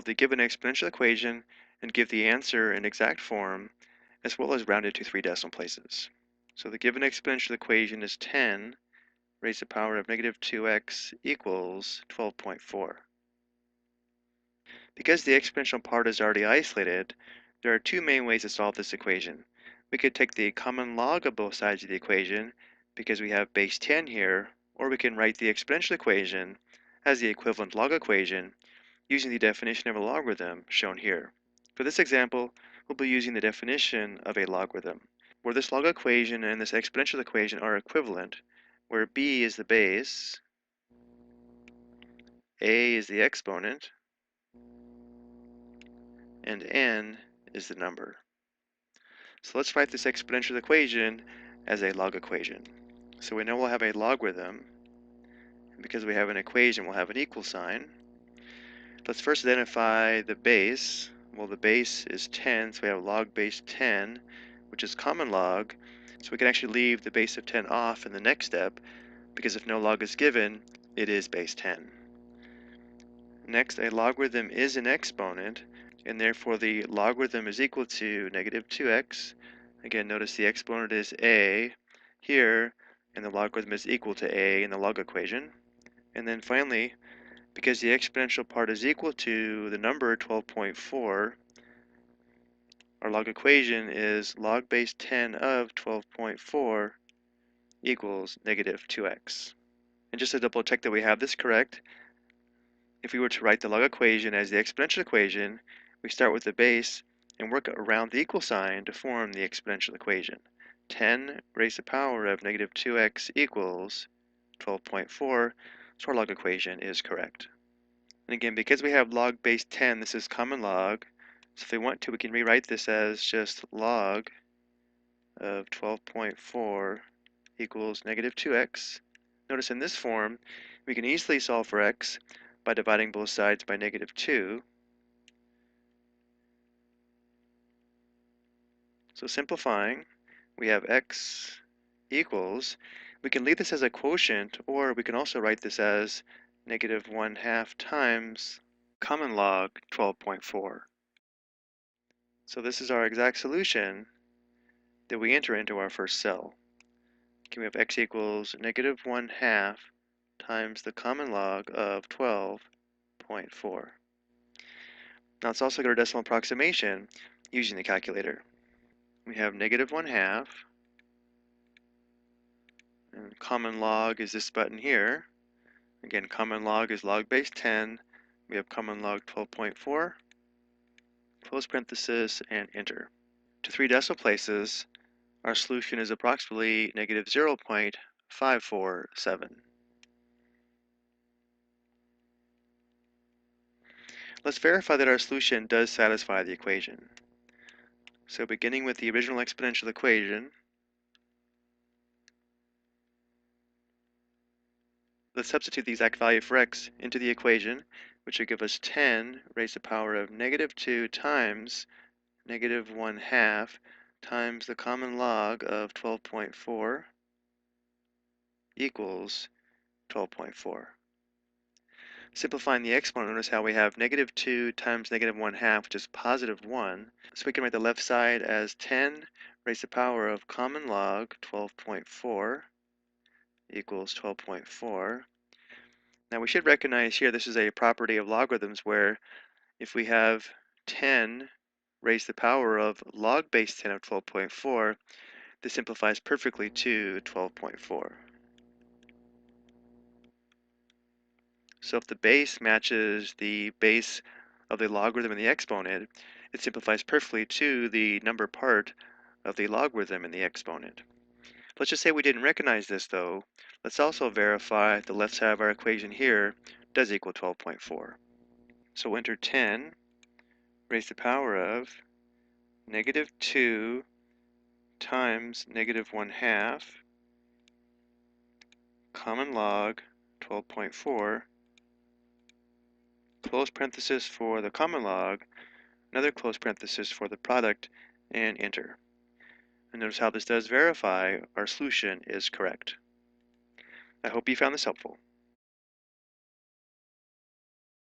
solve the given exponential equation and give the answer in exact form, as well as round it to 3 decimal places. So the given exponential equation is 10 raised to the power of negative 2x equals 12.4. Because the exponential part is already isolated, there are two main ways to solve this equation. We could take the common log of both sides of the equation, because we have base 10 here, or we can write the exponential equation as the equivalent log equation using the definition of a logarithm shown here. For this example, we'll be using the definition of a logarithm, where this log equation and this exponential equation are equivalent, where b is the base, a is the exponent, and n is the number. So let's write this exponential equation as a log equation. So we know we'll have a logarithm, and because we have an equation, we'll have an equal sign. Let's first identify the base. Well, the base is 10, so we have log base 10, which is common log. So we can actually leave the base of 10 off in the next step, because if no log is given, it is base 10. Next, a logarithm is an exponent, and therefore the logarithm is equal to negative 2x. Again, notice the exponent is a here, and the logarithm is equal to a in the log equation. And then finally, because the exponential part is equal to the number 12.4, our log equation is log base 10 of 12.4 equals negative 2x. And just to double check that we have this correct, if we were to write the log equation as the exponential equation, we start with the base and work around the equal sign to form the exponential equation. 10 raised to the power of negative 2x equals 12.4, so our log equation is correct. And again, because we have log base 10, this is common log, so if we want to, we can rewrite this as just log of 12.4 equals negative 2x. Notice in this form, we can easily solve for x by dividing both sides by negative 2. So simplifying, we have x equals, we can leave this as a quotient, or we can also write this as negative 1/2 times common log 12.4. So this is our exact solution that we enter into our first cell. Okay, we have x equals negative 1/2 times the common log of 12.4. Now let's also get our decimal approximation using the calculator. We have negative 1/2, and common log is this button here. Again, common log is log base 10. We have common log 12.4, close parenthesis, and enter. To 3 decimal places, our solution is approximately negative 0.547. Let's verify that our solution does satisfy the equation. So beginning with the original exponential equation, let's substitute the exact value for x into the equation, which would give us 10 raised to the power of negative 2 times negative 1/2 times the common log of 12.4 equals 12.4. Simplifying the exponent, notice how we have negative 2 times negative 1/2, which is positive 1. So we can write the left side as 10 raised to the power of common log 12.4 equals 12.4. Now we should recognize here this is a property of logarithms where if we have 10 raised to the power of log base 10 of 12.4, this simplifies perfectly to 12.4. So if the base matches the base of the logarithm in the exponent, it simplifies perfectly to the number part of the logarithm in the exponent. Let's just say we didn't recognize this though. Let's also verify the left side of our equation here does equal 12.4. So we'll enter 10 raised to the power of negative 2 times negative 1/2 common log 12.4, close parenthesis for the common log, another close parenthesis for the product, and enter. And notice how this does verify our solution is correct. I hope you found this helpful.